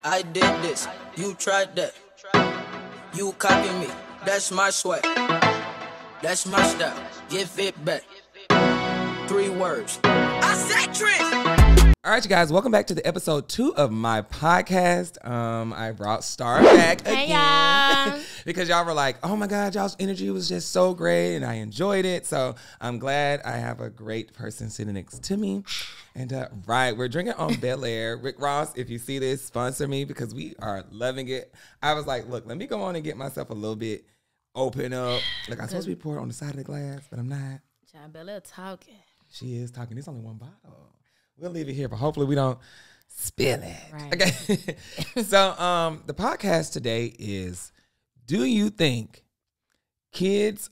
I did this, you tried that. You copy me, that's my swag. That's my style, give it back. 3 words. I said Trent. All right, you guys, welcome back to the episode 2 of my podcast. I brought Star back again because y'all were like, oh my God, y'all's energy was just so great and I enjoyed it. So I'm glad I have a great person sitting next to me. And right, we're drinking on Bel Air. Rick Ross, if you see this, sponsor me because we are loving it. I was like, look, let me go on and get myself a little bit open up. Like, I'm supposed to be poured on the side of the glass, but I'm not. John Bel Air talking. She is talking. There's only one bottle. We'll leave it here, but hopefully we don't spill it. Right. Okay. So the podcast today is, do you think kids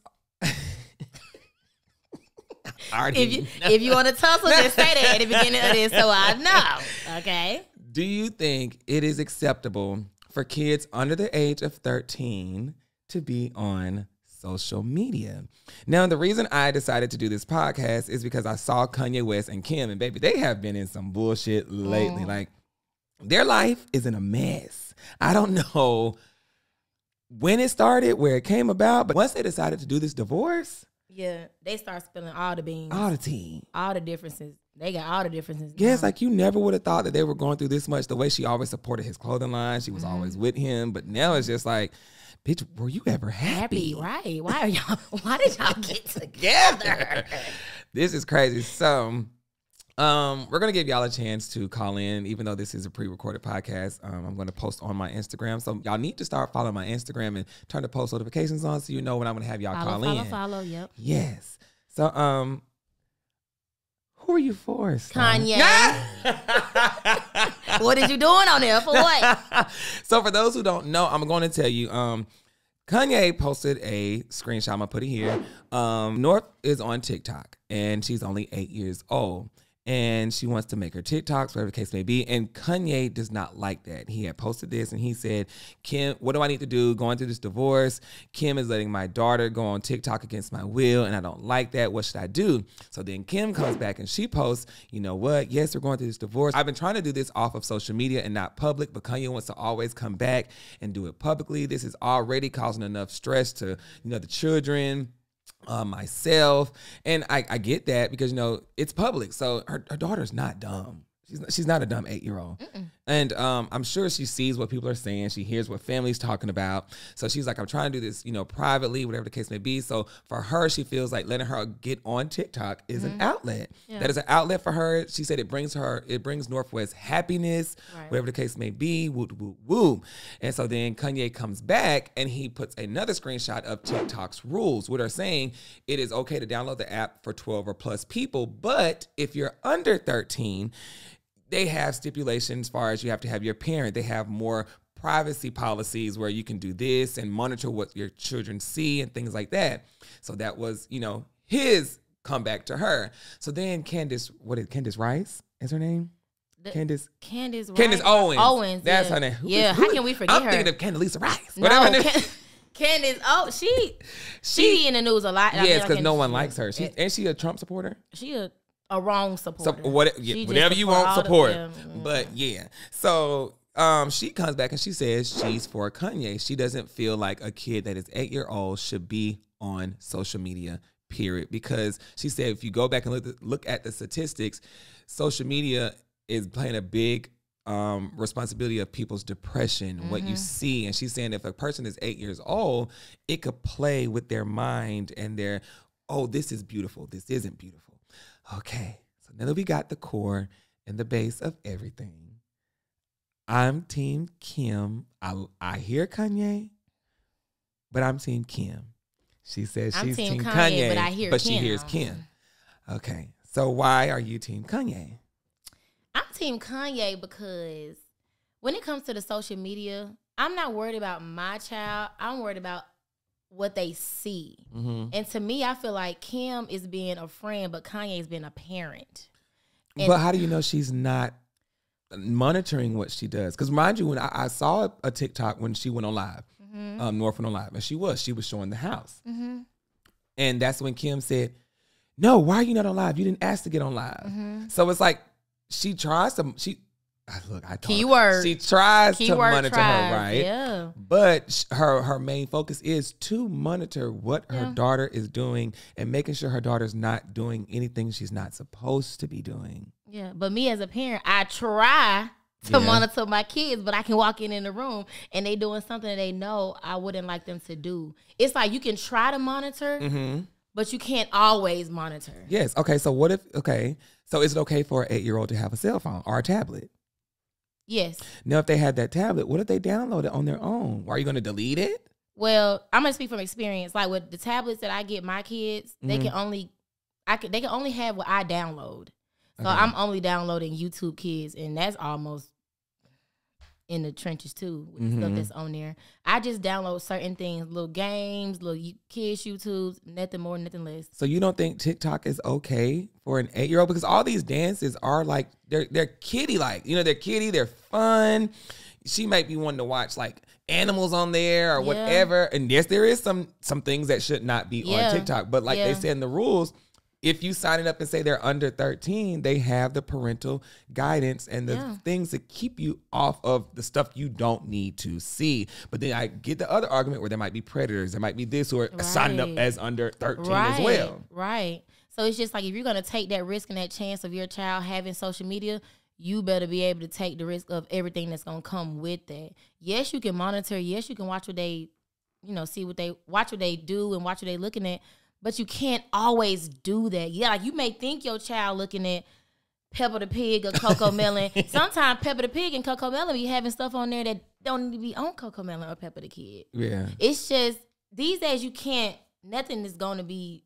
if you want to tussle, just say that at the beginning of this so I know. Okay. Do you think it is acceptable for kids under the age of 13 to be on social media? Now, the reason I decided to do this podcast is because I saw Kanye West and Kim, and baby, they have been in some bullshit lately. Like, their life is in a mess. I don't know when it started, where it came about, but once they decided to do this divorce, yeah, they start spilling all the beans, all the tea, all the differences. They got all the differences. Yeah, it's like you never would have thought that they were going through this much. The way she always supported his clothing line, she was always with him, but now it's just like, bitch, were you ever happy? Right. Why did y'all get together? This is crazy. So we're going to give y'all a chance to call in, even though this is a pre-recorded podcast. I'm going to post on my Instagram. So y'all need to start following my Instagram and turn the post notifications on so you know when I'm going to have y'all call in. Follow, yep. Yes. So who are you for, Kanye. What is you doing on there? For what? So for those who don't know, I'm going to tell you, Kanye posted a screenshot. I'm going to put it here. North is on TikTok, and she's only 8 years old. And she wants to make her TikToks, whatever the case may be. And Kanye does not like that. He had posted this and he said, Kim, what do I need to do going through this divorce? Kim is letting my daughter go on TikTok against my will, and I don't like that. What should I do? So then Kim comes back and she posts, you know what? Yes, we're going through this divorce. I've been trying to do this off of social media and not public, but Kanye wants to always come back and do it publicly. This is already causing enough stress to, the children, myself, and I get that because it's public. So her daughter's not dumb. She's not a dumb 8-year-old. And I'm sure she sees what people are saying. She hears what family's talking about. So she's like, I'm trying to do this, privately, whatever the case may be. So for her, she feels like letting her get on TikTok is an outlet. Yeah. That is an outlet for her. She said it brings Northwest happiness, whatever the case may be. Woo, woo, woo. And so then Kanye comes back and he puts another screenshot of TikTok's rules, which are saying it is okay to download the app for 12 or plus people. But if you're under 13, they have stipulations as far as you have to have your parent. They have more privacy policies where you can do this and monitor what your children see and things like that. So that was, his comeback to her. So then Candace Rice is her name? Candace Owens. That's her name. Yeah, how can we forget her? I'm thinking of Candelisa Rice. No, Candace, she in the news a lot. Yes, because no one likes her. Ain't she a Trump supporter? She a wrong supporter. So whatever you want, support. But yeah. So she comes back and she says she's for Kanye. She doesn't feel like a kid that is 8-year-old should be on social media, period. Because she said if you go back and look at the statistics, social media is playing a big responsibility of people's depression, what you see. And she's saying if a person is 8 years old, it could play with their mind and their, oh, this is beautiful, this isn't beautiful. Okay, so now that we got the core and the base of everything, I'm Team Kim. I hear Kanye, but I'm Team Kim. She says she's Team Kanye, but she hears Kim. Okay, so why are you Team Kanye? I'm Team Kanye because when it comes to the social media, I'm not worried about my child. I'm worried about what they see. And to me, I feel like Kim is being a friend, but Kanye is being a parent. But how do you know she's not monitoring what she does? Because mind you, when I saw a TikTok when she went on live, North went on live, and she was showing the house. And that's when Kim said, no, why are you not on live? You didn't ask to get on live. So it's like she tries to, Look, I told Keyword. She tries to Keyword monitor tries, her, right? yeah. But her main focus is to monitor what her daughter is doing and making sure her daughter's not doing anything she's not supposed to be doing. Yeah, but me as a parent, I try to monitor my kids, but I can walk in the room and they doing something that they know I wouldn't like them to do. It's like you can try to monitor, but you can't always monitor. Yes. Okay. So what if? Okay. So is it okay for an 8-year-old to have a cell phone or a tablet? Yes. Now, if they had that tablet, what if they download it on their own? Are you going to delete it? Well, I'm gonna speak from experience. Like with the tablets that I get my kids, they can only have what I download. So I'm only downloading YouTube Kids, and that's almost in the trenches too with the stuff that's on there. I just download certain things, little games, little kids YouTubes, nothing more, nothing less. So you don't think TikTok is okay for an 8-year-old? Because all these dances are like they're kiddie like. You know, they're kiddie, they're fun. She might be wanting to watch like animals on there or whatever. And yes, there is some things that should not be on TikTok. But like they said in the rules, if you sign it up and say they're under 13, they have the parental guidance and the things to keep you off of the stuff you don't need to see. But then I get the other argument where there might be predators. There might be this who are signing up as under 13 as well. Right. So it's just like if you're going to take that risk and that chance of your child having social media, you better be able to take the risk of everything that's going to come with that. Yes, you can monitor. Yes, you can watch what they, watch what they do and watch what they looking at. But you can't always do that. Yeah, like you may think your child looking at Peppa the Pig or Coco Melon. Sometimes Peppa the Pig and Coco Melon be having stuff on there that don't need to be on Coco Melon or Peppa the Kid. Yeah. It's just, these days you can't, nothing is going to be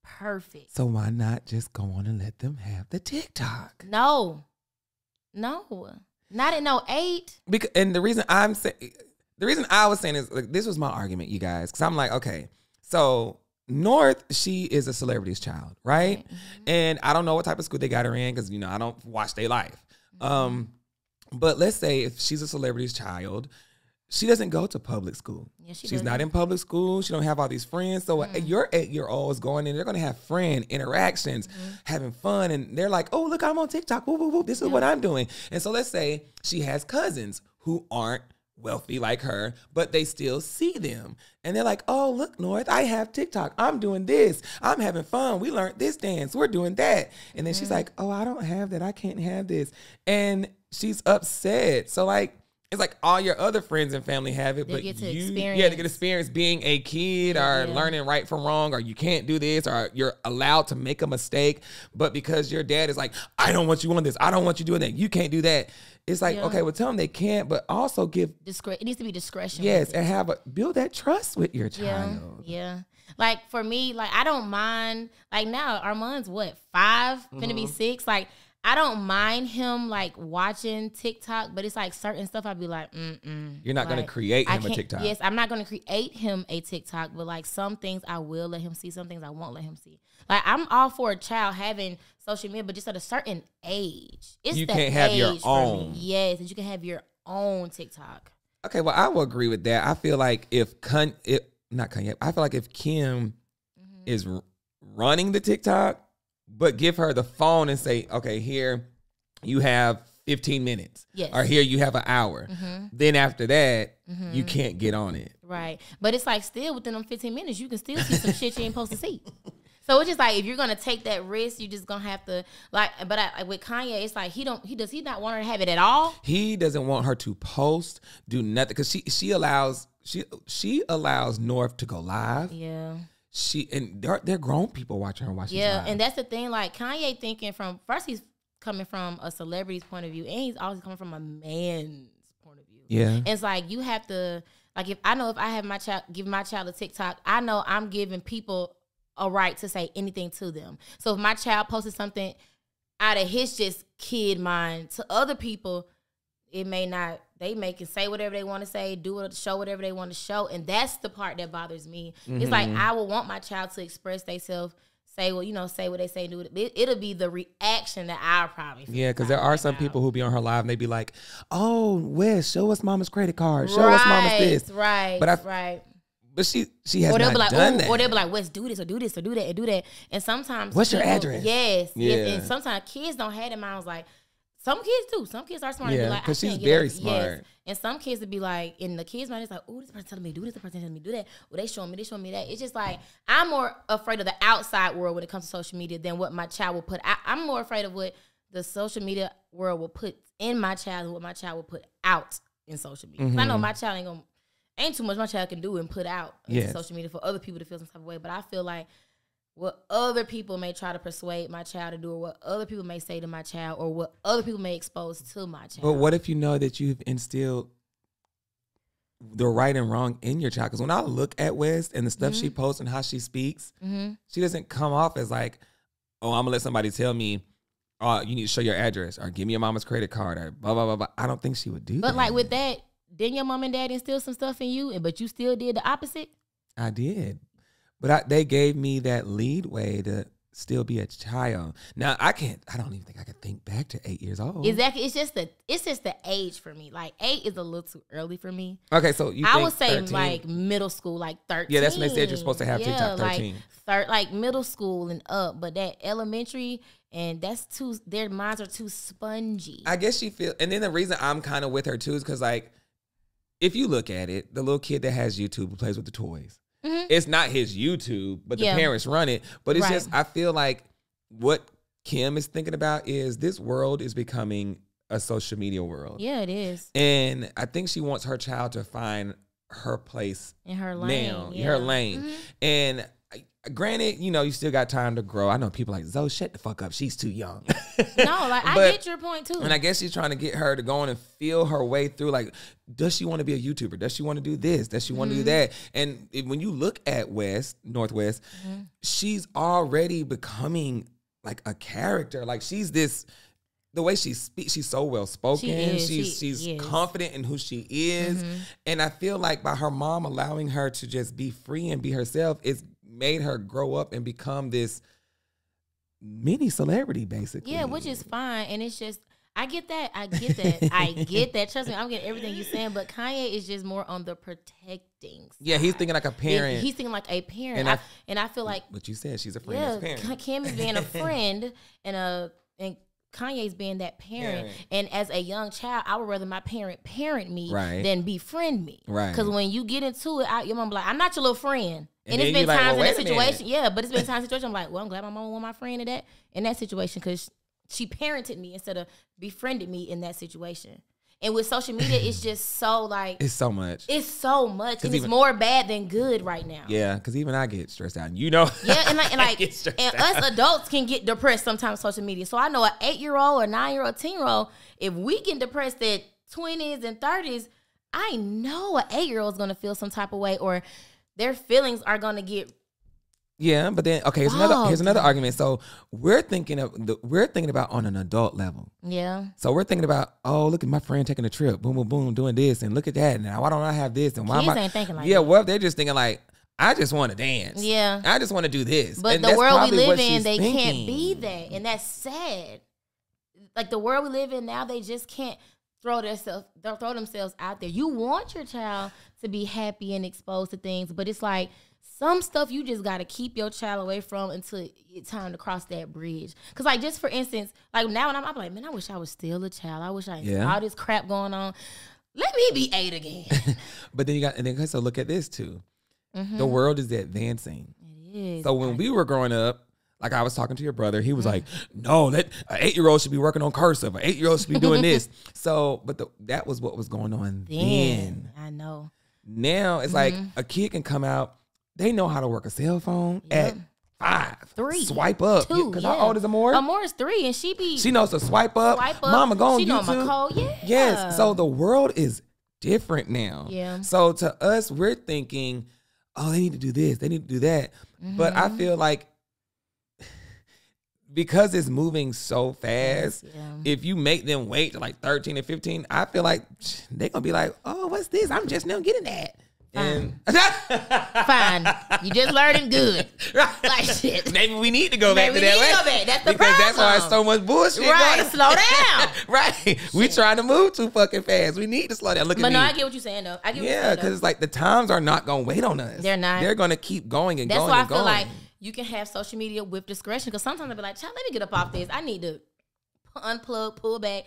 perfect. So why not just go on and let them have the TikTok? No. Not at no 8. And the reason I was saying is, like, this was my argument, you guys. Because I'm like, okay, so North, she is a celebrity's child, right? And I don't know what type of school they got her in because, I don't watch their life. But let's say if she's a celebrity's child, she doesn't go to public school. Yeah, she's not in public school. She don't have all these friends. So your 8-year-old is going in, they're going to have friend interactions, having fun. And they're like, oh, look, I'm on TikTok. Woo, woo, woo. This is what I'm doing. And so let's say she has cousins who aren't wealthy like her, but they still see them. And they're like, oh, look, North, I have TikTok. I'm doing this. I'm having fun. We learned this dance. We're doing that. And then she's like, oh, I don't have that. I can't have this. And she's upset. So like, it's like all your other friends and family have it, they but get to they experience. get experience being a kid or learning right from wrong, or you can't do this, or you're allowed to make a mistake. But because your dad is like, I don't want you on this. I don't want you doing that. You can't do that. It's like, okay, well, tell them they can't, but also give it needs to be discretion. Yes, and build that trust with your child. Yeah. Like for me, like I don't mind. Like now, Armand's what, 5, finna be 6. Like I don't mind him like watching TikTok, but it's like certain stuff I'd be like, You're not gonna create him a TikTok. Yes, I'm not gonna create him a TikTok, but like some things I will let him see, some things I won't let him see. Like I'm all for a child having social media, but just at a certain age. You can't have your own. Yes, and you can have your own TikTok. Okay, well, I will agree with that. I feel like if Kim is running the TikTok, but give her the phone and say, okay, here you have 15 minutes. Yes. Or here you have an hour. Then after that, you can't get on it. Right. But it's like still within them 15 minutes, you can still see some shit you ain't supposed to see. So it's just like if you're gonna take that risk, you just gonna have to like. But with Kanye, it's like does he not want her to have it at all? He doesn't want her to post, do nothing, because she allows North to go live. Yeah. They're grown people watching her watch. Yeah, and that's the thing. Like Kanye thinking from first, he's coming from a celebrity's point of view, and he's always coming from a man's point of view. Yeah, and it's like you have to like if I have my child, give my child a TikTok, I know I'm giving people a right to say anything to them. So if my child posted something out of his just kid mind to other people, it may not. They can say whatever they want to say, show whatever they want to show, and that's the part that bothers me. It's like I would want my child to express themselves, say what they say, do it. It'll be the reaction that I'll probably feel. Yeah, because there are some people who be on her live and they be like, "Oh, Wes, show us Mama's credit card, show us Mama's this." Right, but But she has not done that. Or they'll be like, Wes, do this or do this or do that and do that. And sometimes what's your address? Yes. And sometimes kids don't have them. I was like, Some kids do. Some kids are smart. Yeah, like, because she's can't very get it. smart. Yes. And some kids would be like, in the kids' mind, it's like, oh, this person telling me to do this, the person telling me to do that. Well, they showing me that. It's just like, I'm more afraid of the outside world when it comes to social media than what my child will put out. I'm more afraid of what the social media world will put in my child than what my child will put out in social media. I know my child ain't too much my child can do and put out into social media for other people to feel some type of way. But I feel like what other people may try to persuade my child to do, or what other people may say to my child, or what other people may expose to my child. But what if you know that you've instilled the right and wrong in your child? Because when I look at West and the stuff she posts and how she speaks, she doesn't come off as like, oh, I'm going to let somebody tell me, oh, you need to show your address, or give me your mama's credit card, or blah, blah, blah, blah. I don't think she would do that. But like with that, didn't your mom and dad instill some stuff in you, but you still did the opposite? I did. But they gave me that leadway to still be a child. Now, I don't even think I could think back to 8 years old. Exactly. It's just the age for me. Like 8 is a little too early for me. Okay, so you I think would say 13? like middle school, like 13. Yeah, that's when they said you're supposed to have TikTok 13. Like middle school and up, but that elementary, and their minds are too spongy. I guess she feel, and then the reason I'm kind of with her too is because like, if you look at it, the little kid that has YouTube who plays with the toys, it's not his YouTube, but the parents run it. But it's just, I feel like what Kim is thinking about is this world is becoming a social media world. Yeah, it is. And I think she wants her child to find her place in her lane. Now, in her lane. And granted, you know, you still got time to grow. I know people like, Zoe, shut the fuck up. She's too young. No, like I get your point too. And I guess she's trying to get her to go on and feel her way through. Like, does she want to be a YouTuber? Does she want to do this? Does she want to do that? And when you look at Northwest, she's already becoming like a character. Like she's this, the way she speaks, she's so well spoken. She's confident in who she is. And I feel like by her mom allowing her to just be free and be herself, it's made her grow up and become this mini celebrity, basically. Yeah, which is fine. And it's just, I get that. I get that. Trust me, I'm getting everything you're saying. But Kanye is just more on the protecting side. Yeah, he's thinking like a parent. He's thinking like a parent. And I feel like, but you said she's a friend as a parent. Kim is being a friend and Kanye's being that parent. And as a young child, I would rather my parent me than befriend me. Right. Because when you get into it, your mom be like, I'm not your little friend. And it's been times in that situation. Yeah, but it's been times in situation. I'm like, well, I'm glad my mom was my friend in that situation, because she parented me instead of befriended me in that situation. And with social media, it's just so like... It's so much. It's so much. And it's more bad than good right now. Yeah, because even I get stressed out. You know? Yeah, and us adults can get depressed sometimes on social media. So I know an 8-year-old or 9-year-old, 10-year-old, if we get depressed at 20s and 30s, I know an 8-year-old is going to feel some type of way, or their feelings are going to get... Yeah, but then here's another argument. So we're thinking about on an adult level. Yeah. So we're thinking about, oh, look at my friend taking a trip, boom, boom, boom, doing this, and look at that. Now why don't I have this? And why Kids am I ain't thinking like yeah, that. well, they're just thinking like, I just want to dance. Yeah. I just want to do this. But and the world we live in, they thinking. can't be that, and that's sad. Like the world we live in now, they just can't throw themselves out there. You want your child to be happy and exposed to things, but it's like, some stuff you just got to keep your child away from until it's time to cross that bridge. Because, like, just for instance, like now when I'm like, man, I wish I was still a child. I wish I had all this crap going on. Let me be 8 again. But then so look at this too. The world is advancing. It is. So when we were growing up, like I was talking to your brother, he was like, no, an 8-year-old should be working on cursive. An 8-year-old should be doing this. So, but that was what was going on then. I know. Now it's like a kid can come out. They know how to work a cell phone at 5. 3. Swipe up. 2. Because how old is Amore? Amore is 3, and she knows to swipe up. Mama, go on YouTube. She know my code. Yeah. Yes. So the world is different now. Yeah. So to us, we're thinking, oh, they need to do this. They need to do that. But I feel like because it's moving so fast, if you make them wait to like 13 and 15, I feel like they're going to be like, oh, what's this? I'm just now getting that. Fine. You just learning good. Right. Like shit. Maybe we need to go back to that way. That's the because problem. that's why it's so much bullshit. Right. Slow down. Right. We trying to move too fucking fast. We need to slow down. Look at me. But no, I get what you're saying though. I get what you're saying. Yeah, because it's like the times are not going to wait on us. They're not. They're going to keep going and that's going why and going. I feel like you can have social media with discretion, because sometimes I'll be like, child, let me get up off this. I need to unplug, pull back,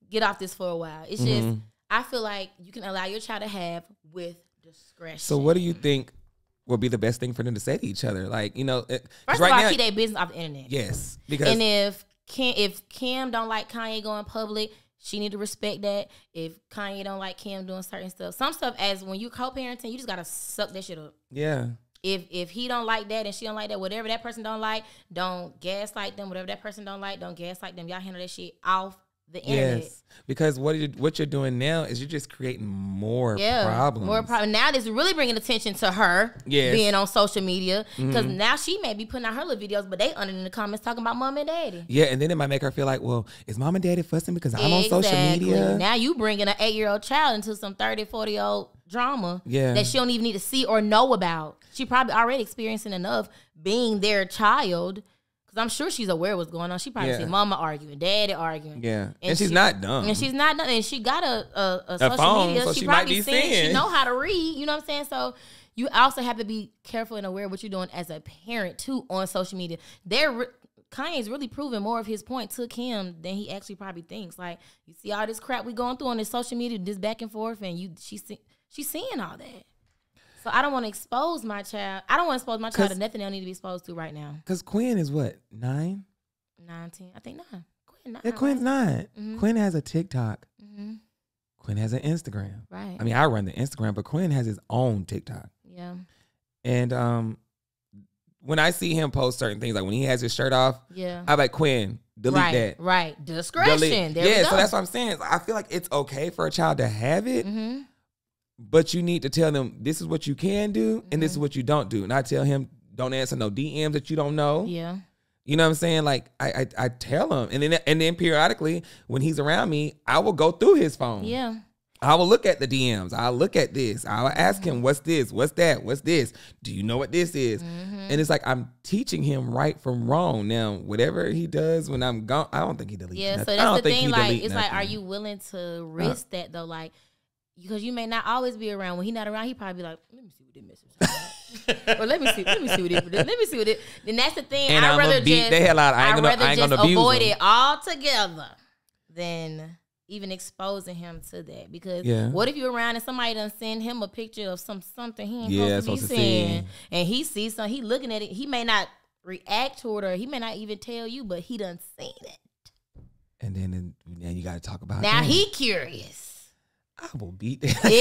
get off this for a while. It's just, I feel like you can allow your child to have with discretion. So what do you think would be the best thing for them to say to each other? Like, you know, first right of all, now, keep their business off the internet. Yes, because And if Kim don't like Kanye going public, she need to respect that. If Kanye don't like Kim doing certain stuff, some stuff, as when you co-parenting, you just gotta suck that shit up. yeah. If he don't like that and she don't like that, whatever that person don't like, don't gaslight them. Whatever that person don't like, don't gaslight them. Y'all handle that shit off the internet. Yes, because what you're doing now is you're just creating more problems. More problems. Now this is really bringing attention to her being on social media, because now she may be putting out her little videos, but they under in the comments talking about mom and daddy. Yeah, and then it might make her feel like, well, is mom and daddy fussing because I'm on social media? Now you bringing an 8-year-old child into some 30, 40-year-old drama that she don't even need to see or know about. She probably already experiencing enough being their child. Cause I'm sure she's aware of what's going on. She probably see mama arguing, daddy arguing. Yeah, and she's not dumb. And she's not dumb. And she got a social phone, media. so She she probably might be seeing. seeing. She know how to read. You know what I'm saying? So you also have to be careful and aware of what you're doing as a parent too on social media. Kanye's really proving more of his point to Kim than he actually probably thinks. Like, you see all this crap we going through on this social media, this back and forth, and she's seeing all that. So I don't want to expose my child. I don't want to expose my child to nothing they don't need to be exposed to right now. Because Quinn is what, 9? 19, I think 9. Quinn 9. Yeah, Quinn's 9. Mhm. Quinn has a TikTok. Mm-hmm. Quinn has an Instagram. Right. I mean, I run the Instagram, but Quinn has his own TikTok. Yeah. And when I see him post certain things, like when he has his shirt off, Yeah. I'm like, Quinn, delete that. Right. Discretion. Delete. There we go. So that's what I'm saying. I feel like it's okay for a child to have it, Mm-hmm. but you need to tell them this is what you can do and this is what you don't do. And I tell him, don't answer no DMs that you don't know. Yeah. You know what I'm saying? Like I tell him, and then periodically when he's around me, I will go through his phone. Yeah. I will look at the DMs. I'll look at this. I'll ask him, what's this? What's that? What's this? Do you know what this is? And it's like I'm teaching him right from wrong. Now, whatever he does when I'm gone, I don't think he deletes Yeah. nothing. So I don't that's the think thing. he Like, delete it's like, nothing. are you willing to risk that though? Like, because you may not always be around. When he's not around, he probably be like, let me see what this message is. Or let me see what it. Let me see what it. Then that's the thing. And I'd I'ma rather beat just the hell out of- I ain't I'd gonna rather abuse avoid him. it altogether than even exposing him to that. Because what if you're around and somebody done send him a picture of something he ain't supposed to be seeing, and he sees something, he looking at it, he may not react to it, or he may not even tell you, but he done seen it. And then you got to talk about Now that. he curious. I will beat that. Exactly.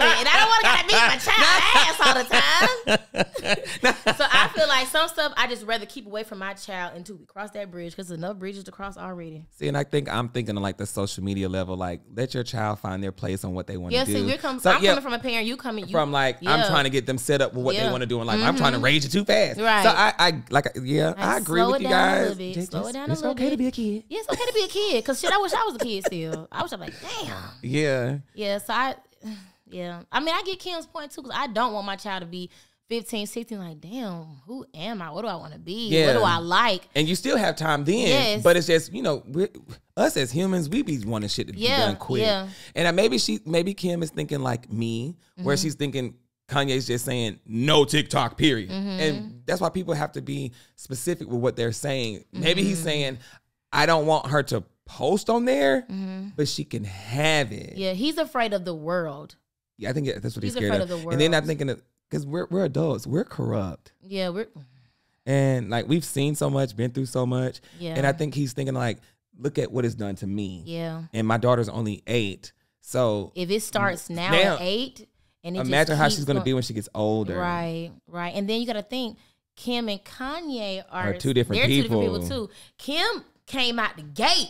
And I don't want to gotta beat my child ass all the time. So I feel like some stuff I just rather keep away from my child until we cross that bridge, because there's enough bridges to cross already. See, and I'm thinking of like the social media level, like let your child find their place on what they want to Yeah, do. see, I'm coming from a parent, you coming from like I'm trying to get them set up with what they want to do, and like I'm trying to raise it too fast. Right. So I agree with you guys. Slow it down a It's little okay bit. to be a kid. Yeah, it's okay to be a kid. Because shit, I wish I was a kid still. I was like, damn. Yeah. Yeah, so I mean, I get Kim's point too, because I don't want my child to be 15, 16, like, damn, who am I? What do I want to be? Yeah. What do I like? And you still have time then. Yes. But it's just, us as humans, we be wanting shit to be done quick. Yeah. And maybe Kim is thinking like me, where she's thinking Kanye's just saying no TikTok, period. And that's why people have to be specific with what they're saying. Maybe he's saying, I don't want her to post on there, but she can have it. Yeah, he's afraid of the world. Yeah, I think that's what he's He's scared afraid of the And then I'm world. thinking, because we're adults, we're corrupt. Yeah, And like we've seen so much, been through so much. Yeah. And I think he's thinking like, look at what it's done to me. yeah. And my daughter's only 8. So If it starts now Now, at 8, and it imagine just how keeps she's going to be when she gets older. Right. And then you got to think, Kim and Kanye are Two different they're people. 2 different people too. Kim came out the gate.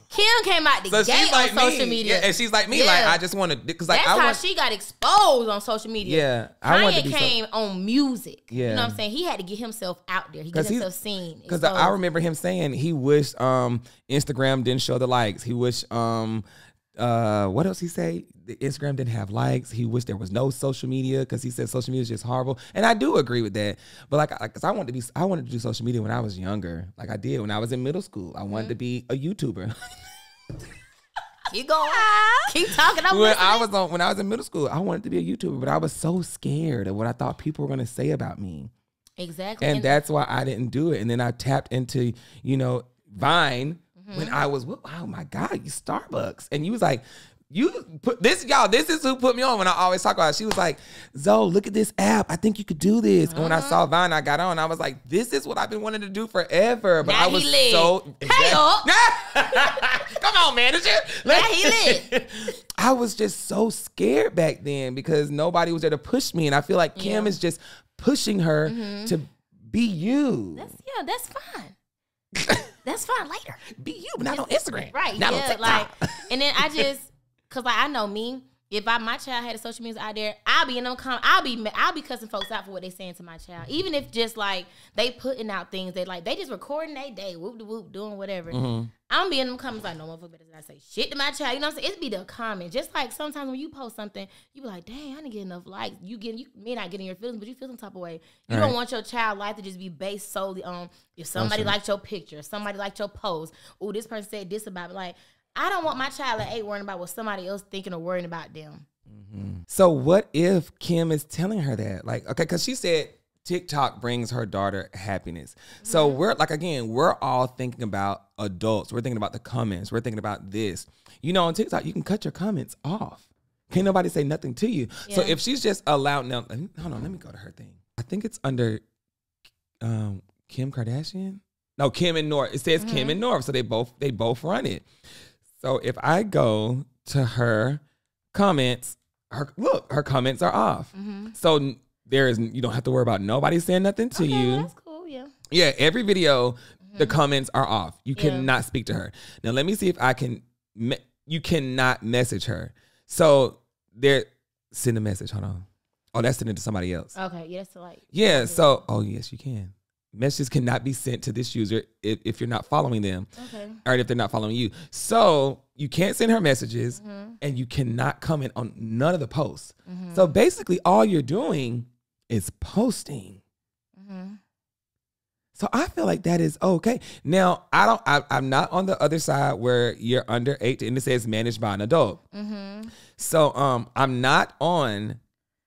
Kim came out the So gate she's like on me. social media. Yeah, and she's like me. Yeah. Like, I just want to, because like, That's I how want, she got exposed on social media. Yeah, I want to Kanye be came on music. Yeah. You know what I'm saying? He had to get himself out there. He got himself seen. Because So- I remember him saying he wished Instagram didn't show the likes. He wished what else he say? The Instagram didn't have likes. He wished there was no social media because he said social media is just horrible. And I do agree with that. But like, cause I wanted to do social media when I was younger. Like I did when I was in middle school. I wanted to be a YouTuber. Keep going. Keep talking. I'm when listening. I was in middle school, I wanted to be a YouTuber, but I was so scared of what I thought people were gonna say about me. Exactly. And that's why I didn't do it. And then I tapped into, Vine when I was, oh my God, you Starbucks. And you was like, you put this, y'all, this is who put me on when I always talk about it. She was like, Zoe, look at this app. I think you could do this. And when I saw Vine, I got on. I was like, this is what I've been wanting to do forever. But now I was he lit. so... Hey, up. Come on, manager. Now he lit. I was just so scared back then because nobody was there to push me. And I feel like Kim is just pushing her to be you. That's fine. That's fine later. Be you, but not on Instagram. Right. Not on TikTok. And then I just, cause like I know me, if my child had a social media out there, I'll be in them I'll be cussing folks out for what they saying to my child. Even if just like they putting out things they just recording their day, whoop de whoop, doing whatever. I'm be in them comments like, no motherfucker better not say shit to my child. You know what I'm saying? It be the comment. Just like sometimes when you post something, you be like, dang, I didn't get enough likes. You may not getting your feelings, but you feel some type of way. You don't want your child life to just be based solely on if somebody liked your picture, somebody liked your post. Oh, this person said this about me. Like, I don't want my child at 8 worrying about what somebody else thinking or worrying about them. So what if Kim is telling her that? Like, okay, because she said TikTok brings her daughter happiness. So we're like, again, we're all thinking about adults. We're thinking about the comments. We're thinking about this. You know, on TikTok, you can cut your comments off. Can't nobody say nothing to you. Yeah. So if she's just allowed, now, hold on, let me go to her thing. I think it's under Kim Kardashian. No, Kim and North. It says Kim and North. So they both run it. So if I go to her comments, her comments are off. So you don't have to worry about nobody saying nothing to you. That's cool, yeah. Yeah, every video, the comments are off. You cannot speak to her. Now let me see if I can. You cannot message her. So send a message. Hold on. Oh, that's sending it to somebody else. Okay, yeah, so like. Yeah. So yes, you can. Messages cannot be sent to this user if you're not following them, or if they're not following you. So you can't send her messages, and you cannot comment on none of the posts. So basically, all you're doing is posting. So I feel like that is okay. Now I'm not on the other side where you're under 18 and it says managed by an adult. So I'm not on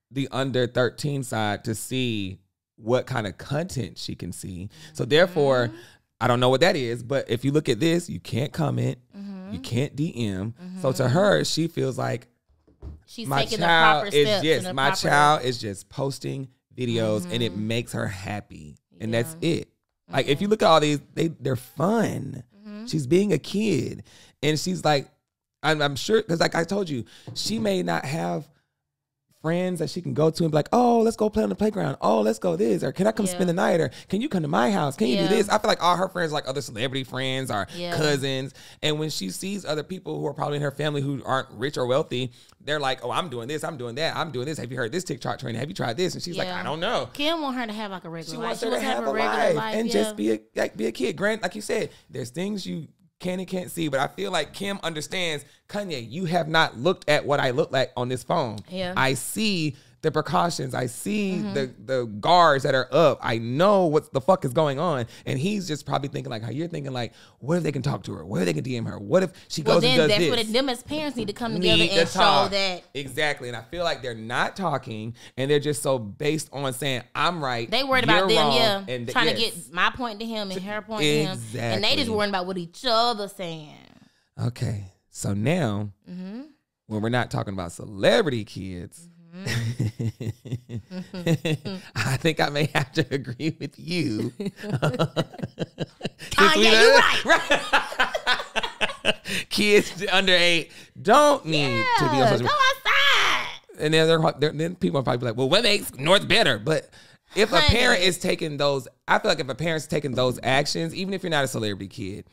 the under 13 side to see what kind of content she can see. So therefore, I don't know what that is, but if you look at this, you can't comment, you can't DM. So to her, she feels like she's taking the proper steps. Yes, my child is just posting videos and it makes her happy. And that's it. Like if you look at all these, they're fun. She's being a kid. And she's like, I'm sure, because like I told you, she may not have friends that she can go to and be like, oh, let's go play on the playground. Oh, let's go this. Or can I come spend the night? Or can you come to my house? Can you do this? I feel like all her friends are like other celebrity friends or cousins. And when she sees other people who are probably in her family who aren't rich or wealthy, they're like, oh, I'm doing this. I'm doing that. I'm doing this. Have you heard this TikTok trend? Have you tried this? And she's like, I don't know. Kim want her to have like a regular life. She wants her to have a regular life and just be a kid. Grant, like you said, there's things you can and can't see, but I feel like Kim understands, Kanye, you have not looked at what I look like on this phone. Yeah. I see the precautions. I see the guards that are up. I know what the fuck is going on. And he's just probably thinking like how you're thinking, like, what if they can talk to her? What if they can DM her? What if she goes and does this? Well, then that's what them as parents need to come together and show that. Exactly. And I feel like they're not talking and they're just so based on saying, I'm right. They worried about them, and trying to get my point to him and her point to him. And they just worried about what each other saying. Okay. So now, when we're not talking about celebrity kids, I think I may have to agree with you. You're right. Kids under 8 don't need to be on social media. Go outside. And then people are probably like, well, what makes North better? But if a parent is taking those, I feel like if a parent's taking those actions, even if you're not a celebrity kid,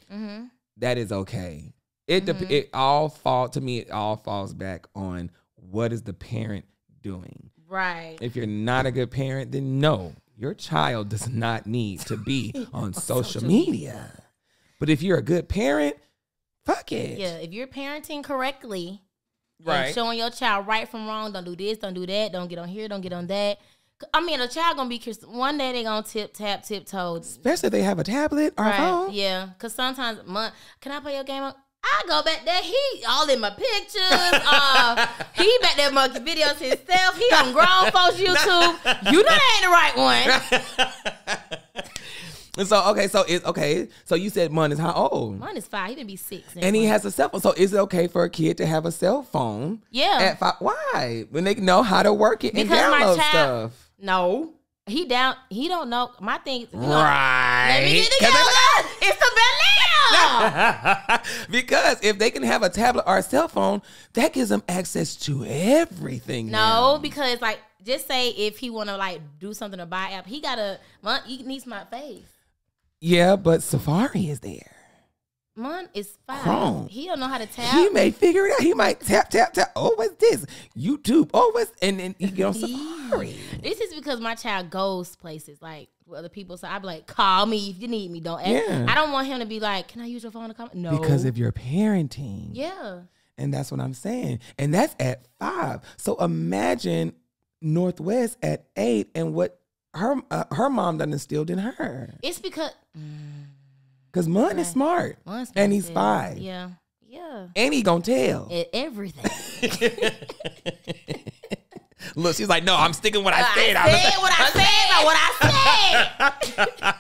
that is okay. It all falls back on what is the parent doing. Right. If you're not a good parent, then no, your child does not need to be on social media. But if you're a good parent, fuck it. Yeah, if you're parenting correctly, and showing your child right from wrong, don't do this, don't do that, don't get on here, don't get on that. I mean, a child gonna be curious. One day they gonna tiptoe. Especially if they have a tablet or a phone. Yeah, because sometimes, can I play your game? I go back there. He all in my pictures. He back there monkey videos himself. He on grown folks YouTube. You know that ain't the right one. So you said Mun is how old? Mine is 5. He gonna be 6. And he has a cell phone. So is it okay for a kid to have a cell phone? Yeah. At 5? Why? When they know how to work it and Because my download child- stuff. No. He don't know. My thing, Right. let me get it together. It's the banana. Because if they can have a tablet or a cell phone, that gives them access to everything. No, because like, just say if he want to like do something to buy app, he needs my face. Yeah, but Safari is there. Mon is 5. Chrome. He don't know how to tap. He may figure it out. He might tap. Oh, what's this? YouTube. Oh, what's and then you get on Safari. This is because my child goes places like with other people. So I be like, call me if you need me. Don't ask. Yeah. I don't want him to be like, can I use your phone to call? No. Because of your parenting. Yeah. And that's what I'm saying. And that's at 5. So imagine Northwest at 8 and what her mom done instilled in her. It's because Because Mun is smart. Mun's And he's smart. 5. Yeah. Yeah. And he gonna tell. Everything. Look, she's like, no, I'm sticking what I said. I said what I said.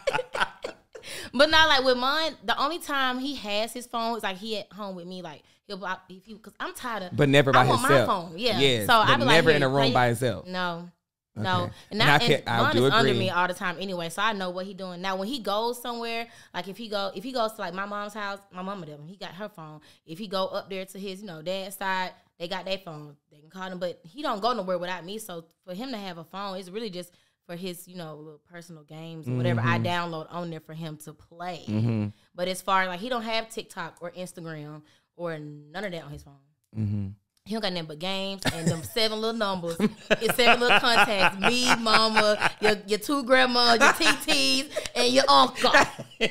But not like with mine. The only time he has his phone is like he at home with me. Like he'll because I'm tired of. But never by I want himself. my phone. Yeah. Yes, So I but be like, never here, in a room play- by himself. No. Okay. No, And I Mine do is under agree. me all the time anyway, so I know what he doing. Now, when he goes somewhere, like if he goes to like my mom's house, my mama them, he got her phone. If he go up there to his, dad's side, they got their phone. They can call him, but he don't go nowhere without me. So for him to have a phone, it's really just for his, little personal games or whatever I download on there for him to play. Mm-hmm. But as far as like he don't have TikTok or Instagram or none of that on his phone. Mm-hmm. He don't got nothing but games and them 7 little numbers. It's 7 little contacts. Me, mama, your 2 grandmas, your TTs, and your uncle. You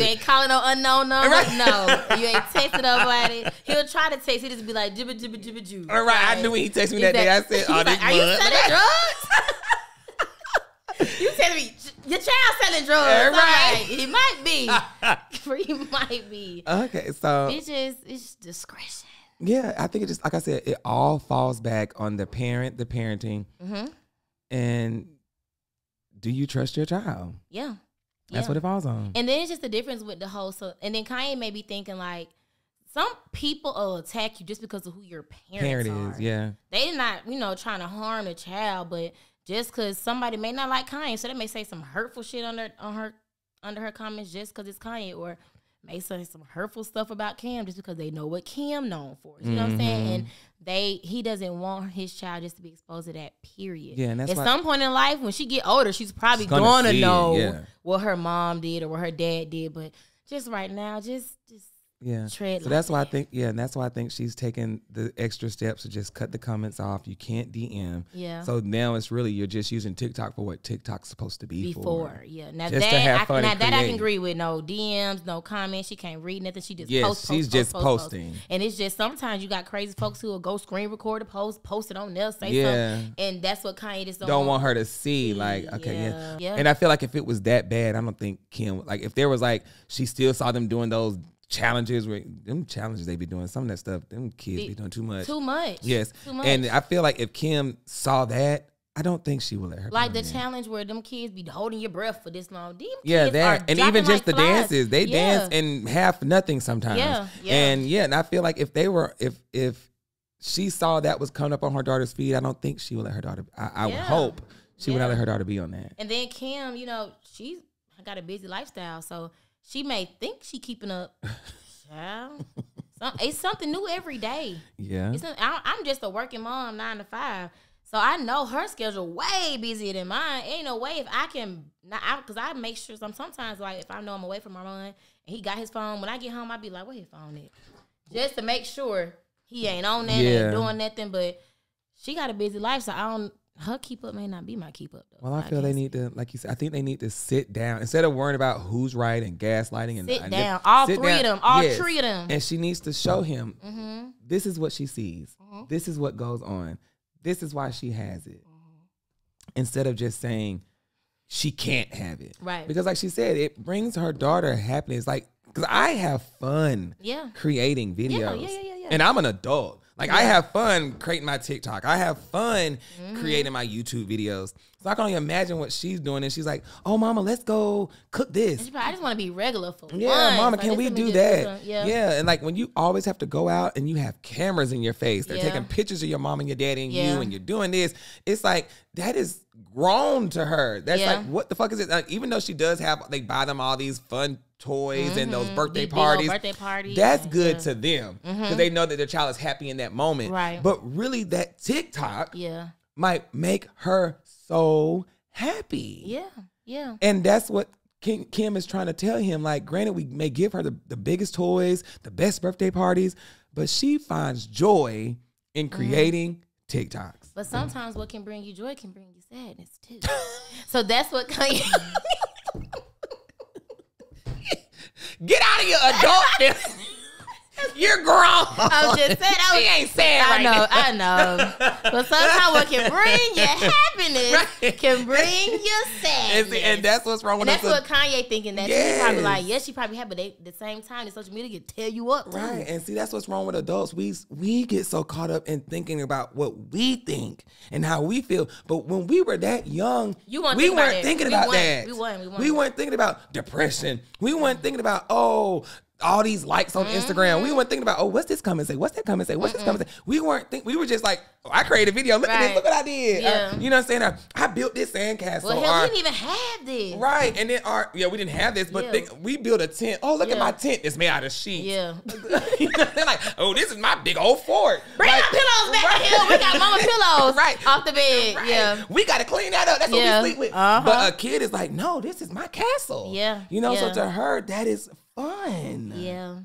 ain't calling no unknown numbers. No. You ain't texting nobody. He'll try to text. He'll just be like, jibba, jibba, jibba, jibba. All right, I knew when he texted me that day. I said, He's like, are you selling drugs? You telling me your child selling drugs. Right. He might be. He might be. Okay, so It's discretion. yeah, I think it just, like I said, it all falls back on the parenting. Mm-hmm. And do you trust your child? Yeah. That's what it falls on. And then it's just the difference with the whole. So, and then Kanye may be thinking like, some people will attack you just because of who your parents are. Yeah. They not, trying to harm the child, but just because somebody may not like Kanye, so they may say some hurtful shit under her comments just because it's Kanye, or may say some hurtful stuff about Kim just because they know what Kim known for. You know what I'm saying? And he doesn't want his child just to be exposed to that, period. Yeah, and that's at why, some point in life, when she get older, she's probably gonna going to see it, know yeah. what her mom did or what her dad did. But just right now, just yeah. tread So like that's why I that. think, and that's why I think she's taking the extra steps to just cut the comments off. You can't DM. Yeah. So now it's really, you're just using TikTok for what TikTok's supposed to be for. Before, yeah. Now Just to have fun and I can create. agree with. No DMs, no comments. She can't read nothing. She just Yes, post. she's just posting. And it's just sometimes you got crazy folks who will go screen record a post it on there, say Yeah. something, and that's what Kanye just Don't want her to see, like, okay, yeah. Yeah. And I feel like if it was that bad, I don't think Kim, like, if there was like, she still saw them doing those challenges, them challenges they be doing, some of that stuff, them kids be doing too much. Too much. Yes. Too much. And I feel like if Kim saw that, I don't think she would let her. Like be the on there. challenge where them kids be holding your breath for this long. Them Yeah, kids that are and dropping even just like the flies. dances, they Yeah. dance and half nothing sometimes. Yeah, yeah. And I feel like if they were, if she saw that was coming up on her daughter's feed, I don't think she would let her daughter. I would Yeah. hope she would not Yeah. let her daughter be on that. And then Kim, she's got a busy lifestyle, so she may think she keeping up. Child. It's something new every day. Yeah. I'm just a working mom, 9 to 5. So I know her schedule way busier than mine. Ain't no way if I can, because I make sure sometimes, like, if I know I'm away from my son and he got his phone, when I get home, I be like, where his phone at? Just to make sure he ain't on that, Yeah. ain't doing nothing. But she got a busy life, so her keep up may not be my keep up, though. Well, I feel they need to, like you said, I think they need to sit down instead of worrying about who's right and gaslighting and Sit down. All sit three of down. them. All Yes. 3 of them. And she needs to show him Mm-hmm. this is what she sees. This is what goes on. This is why she has it. Instead of just saying she can't have it. Right. Because like she said, it brings her daughter happiness. Like, because I have fun Yeah. creating videos. Yeah. And I'm an adult. Like I have fun creating my TikTok. I have fun creating my YouTube videos. So I can only imagine what she's doing. And she's like, oh, mama, let's go cook this. I just want to be regular for Yeah, once. mama, Like, can we let me do just that? something. Yeah. Yeah. And like when you always have to go out and you have cameras in your face, they're Yeah. taking pictures of your mom and your daddy and Yeah. you, and you're doing this. It's like, that is grown to her. That's Yeah. like, what the fuck is it? Like, even though she does have, they buy them all these fun toys and those birthday These big old parties. birthday parties. That's and- good yeah. to them because they know that their child is happy in that moment. Right. But really, that TikTok Yeah. might make her so happy. Yeah. Yeah. And that's what Kim is trying to tell him. Like, granted, we may give her the biggest toys, the best birthday parties, but she finds joy in creating TikToks. But sometimes what can bring you joy can bring you sadness too. So that's what Kanye. Get out of your adult. You're grown. I'm just saying. She ain't sad right now. I know. But sometimes what can bring you happiness Right. can bring you sadness. And that's what's wrong And with that's us. what Kanye thinking. That Yes. she probably like, yes, she probably happy, but they, at the same time, the social media can tear you up too. Right, and see, that's what's wrong with adults. We get so caught up in thinking about what we think and how we feel. But when we were that young, You weren't we thinking about weren't that. thinking We about weren't. that. We weren't. We weren't thinking about depression. We weren't thinking about, all these likes on Instagram. We weren't thinking about, what's this come and say? What's that come and say? What's this come and say? We were just like, I created a video. Look at this. Right. Look what I did. Yeah. You know what I'm saying? I built this sandcastle. Well, hell, we didn't even have this. Right, and then we didn't have this, but Yeah. we built a tent. Oh, look at Yeah. my tent. It's made out of sheets. Yeah. You know, they're like, oh, this is my big old fort. Bring Like, our pillows back here. We got mama pillows Right. off the bed. right. Yeah. We got to clean that up. That's Yeah. what we sleep with. Uh-huh. But a kid is like, no, this is my castle. Yeah. You know, so Yeah. to her, that is fun. Yeah.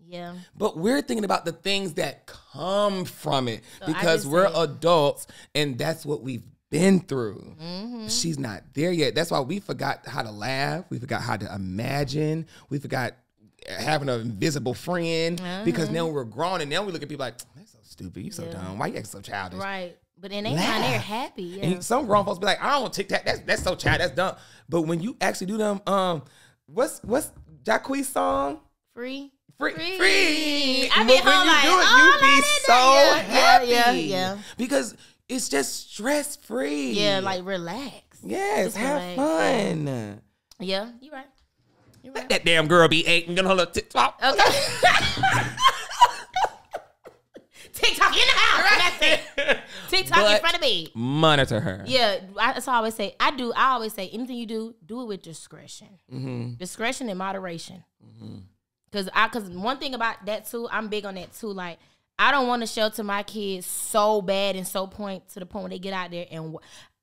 Yeah. But we're thinking about the things that come from it So I because just we're say- adults and that's what we've been through. Mm-hmm. She's not there yet. That's why we forgot how to laugh. We forgot how to imagine. We forgot having an invisible friend because now we're grown and now we look at people like, that's so stupid. You so dumb. Why you acting so childish? Right. But in their mind, they're Laugh. happy. Yeah. And some grown folks be like, I don't want TikTok. That's so childish. That's dumb. But when you actually do them, what's Jacquees' song? Free. Free. I But be when home you like, do it, oh, you be no, so yeah, happy. Yeah. Because it's just stress free. Yeah, like relax. yes, just have relax. fun. Yeah, you're right. You're Let right. that damn girl be 8 and gonna hold up TikTok. Okay. TikTok in the house. That's it. TikTok in But front of me. Monitor her. Yeah, that's all I always say. I always say anything you do it with discretion. Discretion and moderation. Cause one thing about that too, I'm big on that too. Like, I don't want to shelter my kids so bad and so to the point where they get out there and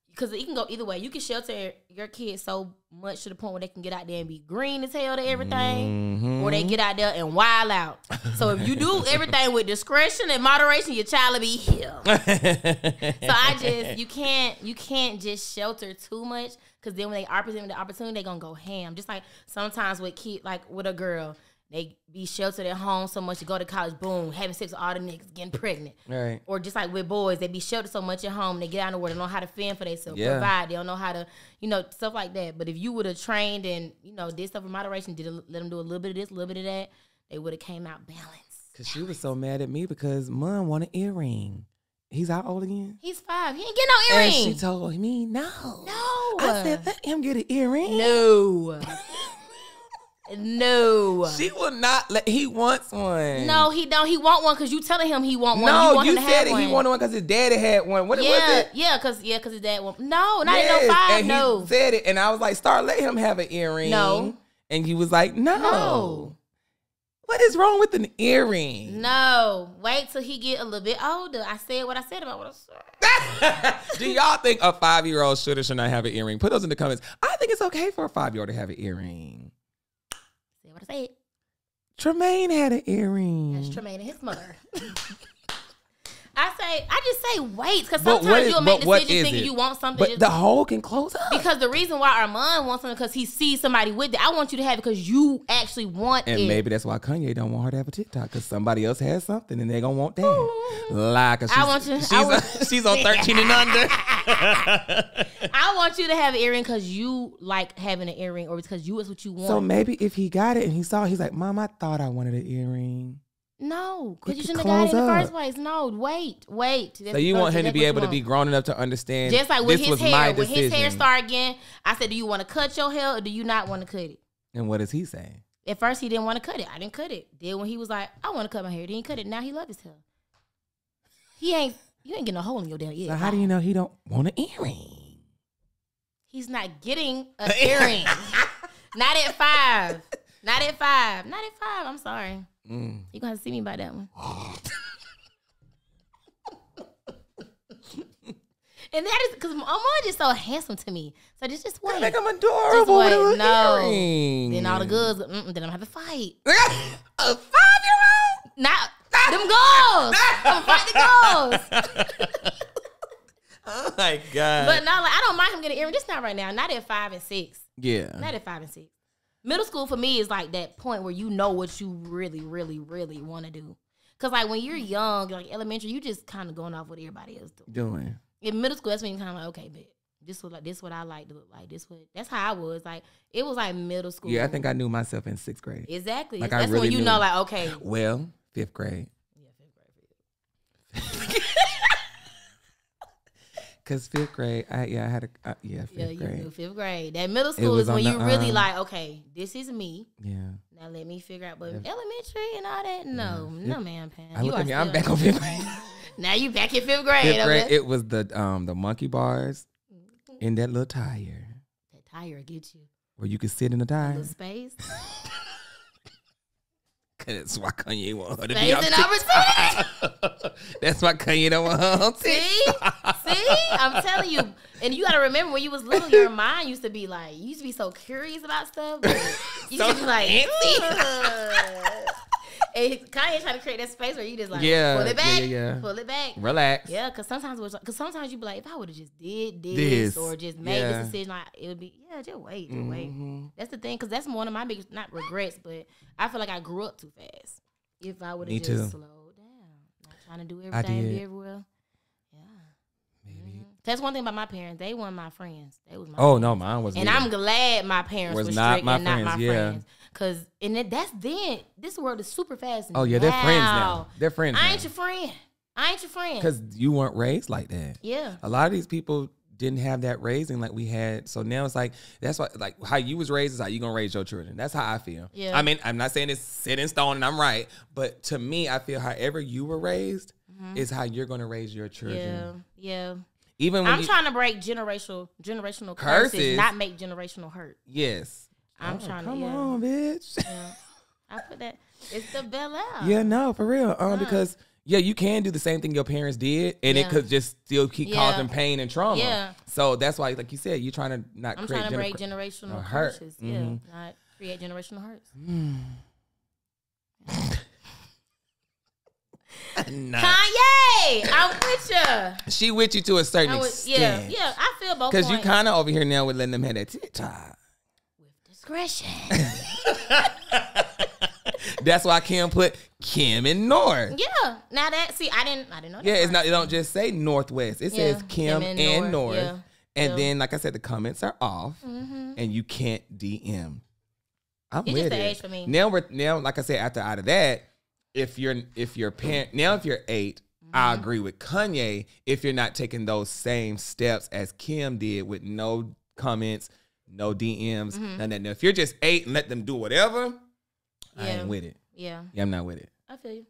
because it can go either way. You can shelter your kids so much to the point where they can get out there and be green as hell to everything, or they get out there and wild out. So if you do everything with discretion and moderation, your child will be healed. So you can't just shelter too much because then when they are presented the opportunity, they're gonna go ham. Just like sometimes with a girl. They be sheltered at home so much to go to college, boom, having sex with all the niggas, getting pregnant. Right. Or just like with boys, they be sheltered so much at home, they get out in the world, they don't know how to fend for themselves, Yeah. provide, they don't know how to, stuff like that. But if you would have trained and, did stuff with moderation, let them do a little bit of this, a little bit of that, they would have came out balanced. Because she was so mad at me because Mom wanted an earring. He's how old again? He's 5. He ain't getting no And earring. she told me no. No. I said, let him get an earring. No. No. She will not let. He wants one. No, he don't. He want one because you telling him he want one. No, want you him to said have it. one. He wanted one because his daddy had one. What was it? Yeah, because his dad want. No, not Yes, at no 5. and No. he said it, and I was like, "Start, let him have an earring." No. And he was like, "No." No. What is wrong with an earring? No, wait till he get a little bit older. I said what I said about what I said. Do y'all think a 5-year-old should or should not have an earring? Put those in the comments. I think it's okay for a 5-year-old to have an earring. Say what I said. Tremaine had an earring. That's Tremaine and his mother. I just say wait, because But what sometimes is- you'll make but what decisions is thinking it? you want something. But just- the hole can close up. because the reason why Armand wants something because he sees somebody with it. I want you to have it because you actually want And it. maybe that's why Kanye don't want her to have a TikTok because somebody else has something and they gonna want that. Lie, 'cause I want you- she's on 13 and under. I want you to have an earring because you like having an earring, or because you is what you want. So maybe if he got it and he saw it, he's like, Mom, I thought I wanted an earring. No, because you could shouldn't have got it in the close first up. place. No, wait. So you want him to be able to be grown enough to understand. Just like with this his was hair. my When his hair decision. start again, I said, do you want to cut your hair or do you not want to cut it? And what is he saying? At first, he didn't want to cut it. I didn't cut it. Then when he was like, I want to cut my hair, then he cut it. Now he loves his hair. You ain't getting a hole in your damn ear. So how do you know he don't want an earring? He's not getting an earring. Not at 5. Not at 5. Not at 5. I'm sorry. You're going to have to see me by that one. And that is because Amon is so handsome to me. So just wait. Make him adorable with a little earring. Then all the goods, then I'm going to have to fight. A 5-year-old? Not them goals. I'm fight the goals. Oh my God. But no, like, I don't mind him getting an earring. Just not right now. Not at 5 and 6. Yeah. Not at 5 and 6. Middle school for me is like that point where you know what you really, really, really want to do. Because like when you're young, like elementary, you just kind of going off what everybody else doing. In middle school, that's when you kind of like, okay, bet. This what I like to look like. That's how I was. Like it was like middle school. Yeah, I think I knew myself in 6th grade. Exactly. Like, that's I really when you knew. know, like, okay. Well, 5th grade. Yeah, 5th grade. Cause 5th grade, I had a 5th Yeah, you grade. knew 5th grade. That middle school was is when on you the, really like, okay, this is me. Yeah. Now let me figure out. But elementary and all that, no, man, Pam. I look at me. I'm back on 5th grade. Now you back in 5th grade. 5th grade. Okay? It was the monkey bars in that little tire That tire will get you. where you could sit in the A tire. little space. That's why Kanye want her to Space be on and TikTok. opportunity. That's why Kanye don't want her on See? TikTok. See? I'm telling you. And you got to remember when you was little, your mind used to be like, you used to be so curious about stuff. But you used to be like, "Ugh." And Kanye trying to create that space where you just like, pull it back, pull it back. Relax. Yeah, because sometimes you be like, if I would have just did this This. or just made this decision, like, it would be, just wait. That's the thing, because that's one of my biggest, not regrets, but I feel like I grew up too fast. If I would have just slowed down, not trying to do everything, be everywhere. Yeah. Maybe. That's one thing about my parents. They weren't my friends. They was my Oh, friends. no, mine was And neither. I'm glad my parents Was were not strict my and not my friends, yeah. friends. Because that's then, this world is super fast. Oh, yeah, they're friends now. They're friends I now. ain't your friend. I ain't your friend. Because you weren't raised like that. Yeah. A lot of these people didn't have that raising like we had. So now it's like, that's why, like, how you was raised is how you going to raise your children. That's how I feel. Yeah. I mean, I'm not saying it's set in stone and I'm right. But to me, I feel however you were raised is how you're going to raise your children. Yeah. Even when I'm trying to break generational curses, not make generational hurt. Yes. I'm trying to. Come on, bitch. Yeah. I put that. It's the Bel Air. Yeah, no, for real. Because you can do the same thing your parents did, and it could just still keep causing pain and trauma. Yeah. So that's why, like you said, you're trying to not. I'm create trying to break generational hurt. curses. Yeah, not create generational hurts. Nah. Kanye, I'm with you. She with you to a certain extent. Yeah. I feel both. Because you kind of over here now with letting them have that TikTok. Discretion. That's why Kim put Kim and North. Yeah. Now that I didn't know that. Yeah, it's part. not. It don't just say Northwest. It says Kim and North. Yeah. And then, like I said, the comments are off, and you can't DM. I'm It's with just the it. age for me. Now, like I said, out of that, if you're parent now, if you're 8, I agree with Kanye. If you're not taking those same steps as Kim did with no comments, no DMs, none of that. Now, if you're just 8 and let them do whatever, I ain't with it. Yeah, I'm not with it. I feel you.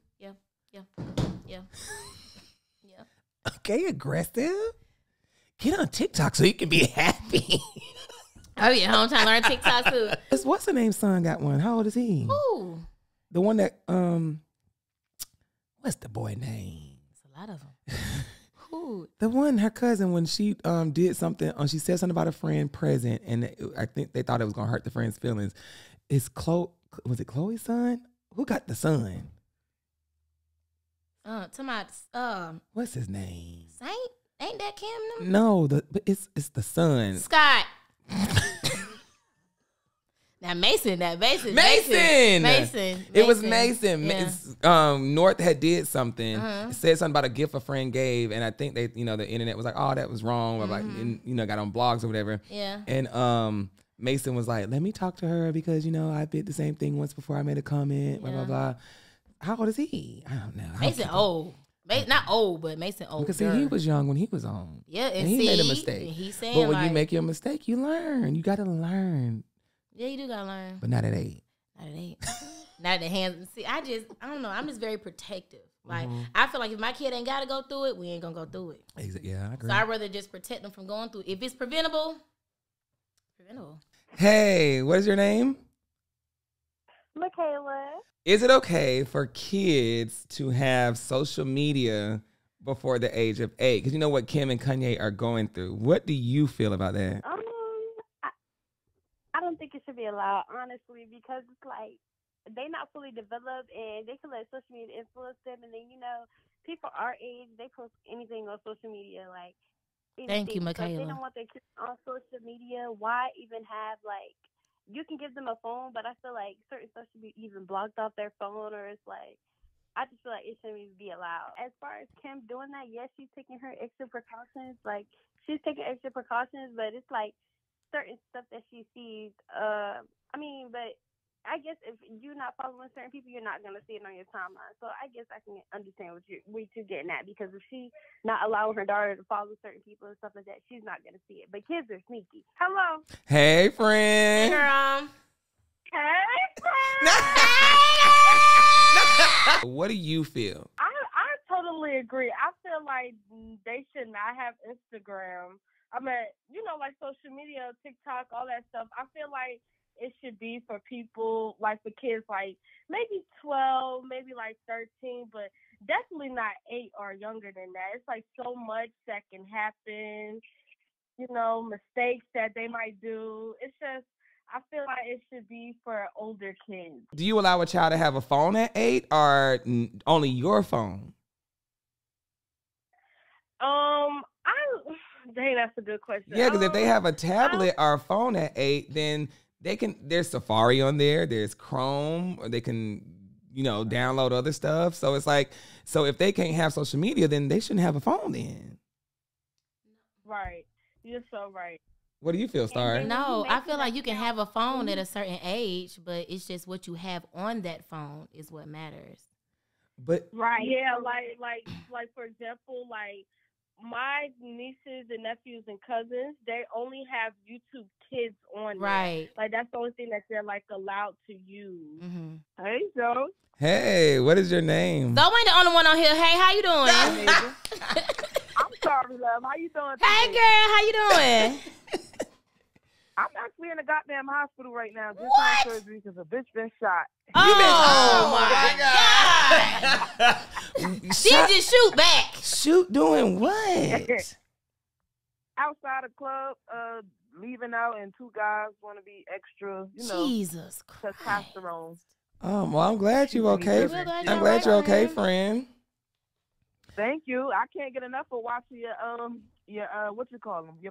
Yeah. Okay, aggressive. Get on TikTok so you can be happy. Oh yeah, I'm trying to learn TikTok too. What's the name? Son got one. How old is he? Ooh, The one that what's the boy name? it's a lot of them. Ooh, The one, her cousin, when she did something, she said something about a friend present, and I think they thought it was gonna hurt the friend's feelings. Is was it Chloe's son? Who got the son? to my What's his name? Saint, ain't that Kim? No, but it's the son. Scott. Now Mason. Mason. Mason. It was Mason. Yeah. North had did something. Said something about a gift a friend gave, and I think they, the internet was like, "Oh, that was wrong." Or like, and, got on blogs or whatever. Yeah. And Mason was like, "Let me talk to her because I did the same thing once before. I made a comment. Blah blah blah." How old is he? I don't know. Mason old. Not old, but Mason old. Because see, he was young when he was on. Yeah, and he see, made a mistake. He's saying, but when you make your mistake, you learn. You got to learn. Yeah, you do got to learn. But not at 8. Not at 8. Not at the hands. See, I don't know. I'm just very protective. Like, I feel like if my kid ain't got to go through it, we ain't going to go through it. Yeah, I agree. So I'd rather just protect them from going through it. If it's preventable. Hey, what is your name? Michaela. Is it okay for kids to have social media before the age of 8? Because you know what Kim and Kanye are going through. What do you feel about that? I don't think it should be allowed, honestly, because it's like they not fully developed and they can let social media influence them. And then, people our age, they post anything on social media. Like, anything. Thank you, Michaela. So if they don't want their kids on social media, why even have, like, you can give them a phone, but I feel like certain stuff should be even blocked off their phone, or it's like, I just feel like it shouldn't even be allowed. As far as Kim doing that, yes, she's taking her extra precautions. Like, she's taking extra precautions, but it's like certain stuff that she sees. But I guess if you're not following certain people, you're not going to see it on your timeline. So I guess I can understand what you're getting at, because if she's not allowing her daughter to follow certain people and stuff like that, she's not going to see it. But kids are sneaky. Hello. Hey, friend. Hey, girl. Hey, What do you feel? I totally agree. I feel like they should not have Instagram. I mean, like social media, TikTok, all that stuff. I feel like it should be for people, like for kids, like maybe 12, maybe like 13, but definitely not 8 or younger than that. It's like so much that can happen, mistakes that they might do. It's just, I feel like it should be for older kids. Do you allow a child to have a phone at 8 or only your phone? Dang, that's a good question. Yeah, because if they have a tablet or a phone at 8, then there's Safari on there, there's Chrome, or they can, download other stuff. So it's like, so if they can't have social media, then they shouldn't have a phone then. Right. You're so right. What do you feel, Star? No, I feel like you can have a phone at a certain age, but it's just what you have on that phone is what matters. But right, yeah, like for example, like my nieces and nephews and cousins, they only have YouTube Kids on there. Right. Like that's the only thing that they're like allowed to use. Mm-hmm. Hey, Joe. Hey, what is your name? So I ain't the only one on here. Hey, how you doing? I'm sorry, love. How you doing? Hey, today? girl, how you doing? I'm actually in a goddamn hospital right now. Just What? on surgery because a bitch been shot. Oh my God. She just shoot back. Shoot doing what? Outside a club, leaving out, and 2 guys want to be extra, Jesus Christ. testosterone. Oh, well, I'm glad you're okay. We're glad I'm you're glad you're okay, friend. friend. Thank you. I can't get enough of watching your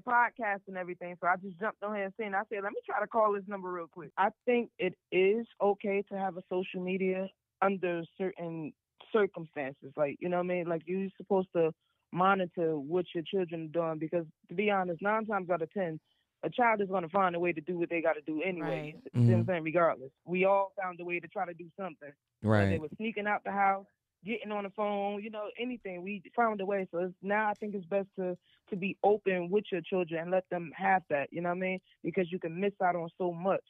podcast and everything. So I just jumped on here and seen. I said, let me try to call this number real quick. I think it is okay to have a social media under certain circumstances. Like, you know what I mean? Like, you're supposed to monitor what your children are doing, because to be honest, 9 times out of 10, a child is going to find a way to do what they got to do anyway. Right. You know what I'm saying? Regardless. We all found a way to try to do something. Right. Whether they were sneaking out the house, getting on the phone, anything. We found a way. So now I think it's best to be open with your children and let them have that, you know what I mean? Because you can miss out on so much.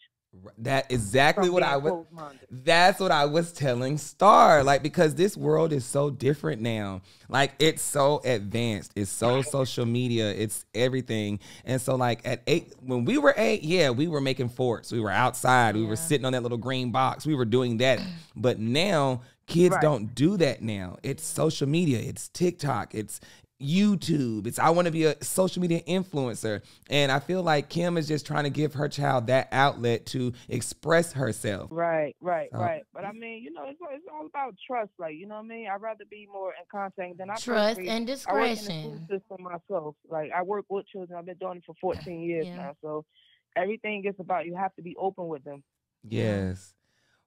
That's exactly what I was. closed-minded. That's what I was telling Star. Like, because this world is so different now. Like, it's so advanced. It's so social media. It's everything. And so, like, at 8, when we were 8, yeah, we were making forts. We were outside. We were sitting on that little green box. We were doing that. But now, kids don't do that now. It's social media. It's TikTok. It's YouTube. I want to be a social media influencer. And I feel like Kim is just trying to give her child that outlet to express herself. Right. But I mean, it's all about trust. Like, you know what I mean? I'd rather be more in contact than Trust and I work in the discretion. school system myself. Like, I work with children. I've been doing it for 14 years now. So everything is about, you have to be open with them. Yes.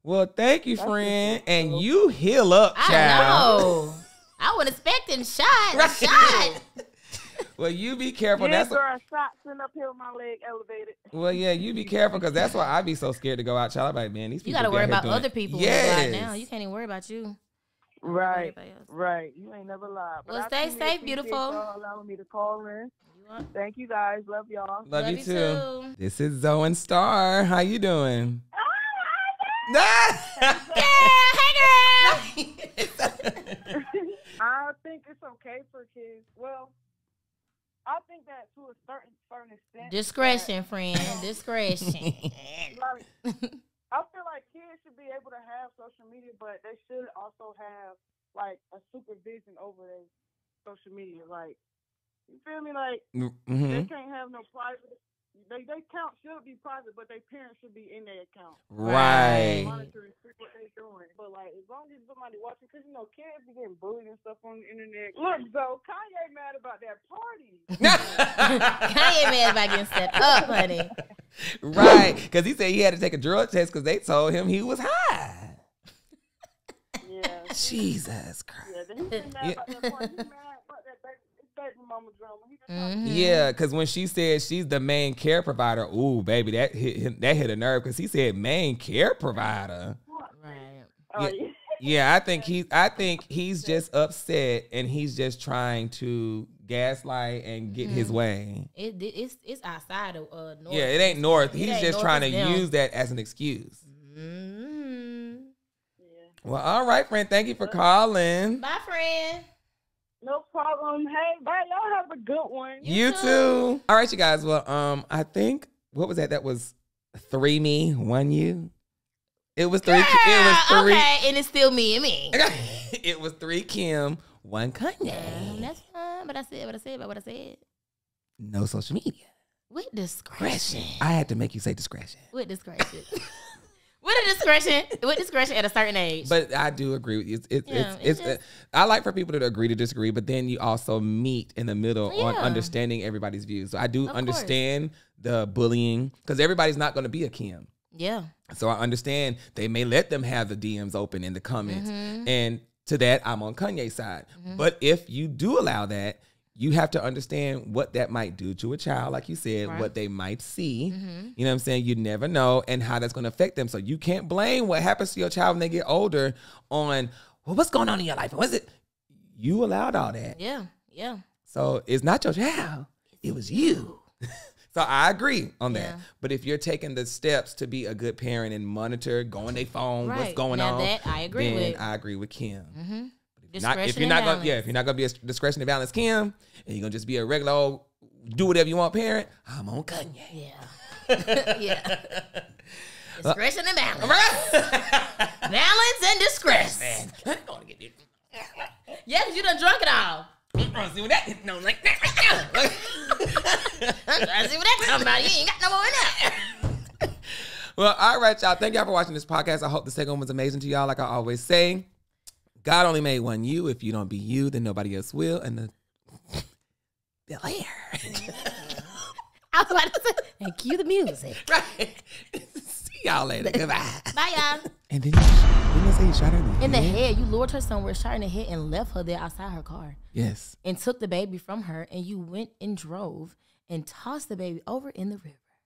Well, thank you, friend. And you heal up, child. I know. I wasn't expecting shot. Well, you be careful. Yeah, That's girl, shots and uphill, my leg elevated. Well, yeah, you be careful, because that's why I be so scared to go out, child. I'm like, man, these people. You got to worry out here about doing other people Yes. right now. You can't even worry about you. Right, Everybody else. right. You ain't never lied. But Well, I stay truly safe, appreciate beautiful. y'all allowing me to call in. You want- Thank you guys. Love y'all. Love you you too. too. This is Zoe and Star. How you doing? Yeah, hey girl. I think it's okay for kids. Well, I think that to a certain extent. Discretion, friend. Discretion. Like, I feel like kids should be able to have social media, but they should also have like a supervision over their social media. Like, you feel me? Like, they can't have no private. They account should be private, but their parents should be in their account. Right. Monitoring what they're doing. But like, as long as somebody watching, because you know, kids be getting bullied and stuff on the internet. Look, so Kanye mad about that party. Kanye mad about getting set up, honey. Right, because he said he had to take a drug test because they told him he was high. Yeah. Jesus Christ. Yeah, then he been mad about that party. He mad about that baby mama drama. He just trying to Yeah, because when she said she's the main care provider, ooh, baby, that hit a nerve because he said main care provider. Right. Oh, Yeah. Yeah, I think he's just upset and he's just trying to gaslight and get his way. It's outside of North. Yeah, it ain't North. He's ain't just North, trying to it's them. use that as an excuse. Mm-hmm. Well, all right, friend. Thank you for calling. Bye, friend. No problem. Hey, bye. Y'all have a good one. You too. All right, you guys. Well, I think what was that? That was 3 me, 1 you. It was 3. Girl, It was 3. Okay, and it's still me and me. It was 3 Kim, 1 Kanye. That's fine. But I said what I said. But what I said. No social media. With discretion. I had to make you say discretion. With discretion. With discretion at a certain age. But I do agree with you. I like for people to agree to disagree, but then you also meet in the middle on understanding everybody's views. So I do understand the bullying because everybody's not going to be a Kim. Yeah. So I understand they may let them have the DMs open in the comments. And to that, I'm on Kanye's side. But if you do allow that, you have to understand what that might do to a child, like you said, what they might see. You know what I'm saying? You never know, and how that's going to affect them. So you can't blame what happens to your child when they get older on, well, what's going on in your life? Was it you allowed all that? Yeah. Yeah. So it's not your child. It was you. So I agree on that. But if you're taking the steps to be a good parent and monitor, go on their phone, what's going on, that I agree then with. I agree with Kim. If Discretion you're not and gonna, if you're not gonna be a discretion and balance Kim, and you're gonna just be a regular old do whatever you want parent, I'm on Kanye. Yeah. Yeah. Discretion and balance. Balance and discretion. Yeah, because you done drunk it all. See what that? No, like that. I see what that talking about. You ain't got no more in there. Well, all right, y'all. Thank y'all for watching this podcast. I hope the second one was amazing to y'all. Like I always say, God only made one you. If you don't be you, then nobody else will. And the layer. I was about to say, and cue the music. Right. See y'all later. Goodbye. Bye, y'all. And then you say you shot her In the head. You lured her somewhere, shot her in the head, and left her there outside her car. Yes. And took the baby from her, and you went and drove and tossed the baby over in the river.